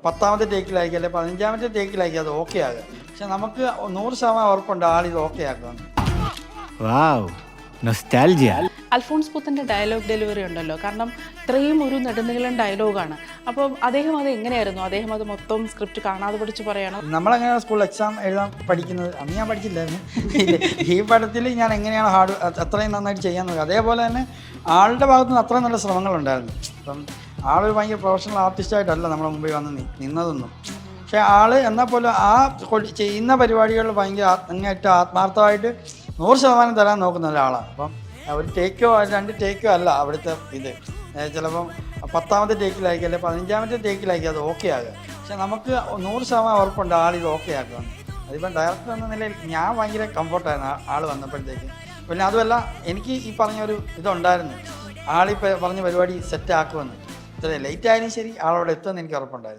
10ാമത്തെ ടേക്കിലായിരിക്കും അല്ലെങ്കിൽ 15ാമത്തെ ടേക്കിലായിരിക്കും അത് ഓക്കെ ആകുക. പക്ഷെ നമുക്ക് 100% ഉറപ്പുണ്ട് ആളിത് ഓക്കെ ആക്കുമെന്ന്. അൽഫോൺസ് പുത്തൻ്റെ ഡയലോഗ് ഡെലിവറി ഉണ്ടല്ലോ, കാരണം ഇത്രയും ഒരു നെടുനീളൻ ഡയലോഗാണ്. അപ്പോൾ അദ്ദേഹം അത് എങ്ങനെയായിരുന്നു? അദ്ദേഹം അത് മൊത്തം സ്ക്രിപ്റ്റ് കാണാതെ പഠിച്ച് പറയണം. നമ്മളെങ്ങനെയാണ് സ്കൂളിൽ എക്സാം എഴുതാൻ പഠിക്കുന്നത്, അന്ന് ഞാൻ പഠിച്ചില്ലായിരുന്നു. ഈ പടത്തിൽ ഞാൻ എങ്ങനെയാണ് അത്രയും നന്നായിട്ട് ചെയ്യാൻ നോക്കുക. അതേപോലെ തന്നെ ആളുടെ ഭാഗത്തു നിന്ന് അത്രയും നല്ല ശ്രമങ്ങളുണ്ടായിരുന്നു. അപ്പം ആളൊരു ഭയങ്കര പ്രൊഫഷണൽ ആർട്ടിസ്റ്റായിട്ടല്ല നമ്മുടെ മുമ്പിൽ വന്ന് നിന്നതൊന്നും. പക്ഷേ ആള് എന്നാൽ പോലും ആ ചെയ്യുന്ന പരിപാടികളിൽ ഭയങ്കര അങ്ങേറ്റ ആത്മാർത്ഥമായിട്ട് 100% തരാൻ നോക്കുന്ന ഒരാളാണ്. അപ്പം ഒരു ടേക്കോ 2 ടേക്കോ അല്ല അവിടുത്തെ ഇത്. ചിലപ്പം 10ാമത്തെ ടേക്കിലായിരിക്കും അല്ലെങ്കിൽ 15ാമത്തെ ടേക്കിലായിരിക്കും അത് ഓക്കെ ആകുക. പക്ഷെ നമുക്ക് 100% ഉറപ്പുണ്ട് ആളിത് ഓക്കെ ആക്കുമെന്ന്. അതിപ്പം ഡയറക്ടർ എന്ന നിലയിൽ ഞാൻ ഭയങ്കര കംഫർട്ടായിരുന്നു ആൾ വന്നപ്പോഴത്തേക്ക്. പിന്നെ അതുമല്ല എനിക്ക് ഈ പറഞ്ഞൊരു ഇതുണ്ടായിരുന്നു, ആളിപ്പോൾ പറഞ്ഞ പരിപാടി സെറ്റ് ആക്കുമെന്ന്. ഇത്ര ലേറ്റ് ആയാലും ശരി ആളവിടെ എത്തുമെന്ന് എനിക്ക് ഉറപ്പുണ്ടായിരുന്നു.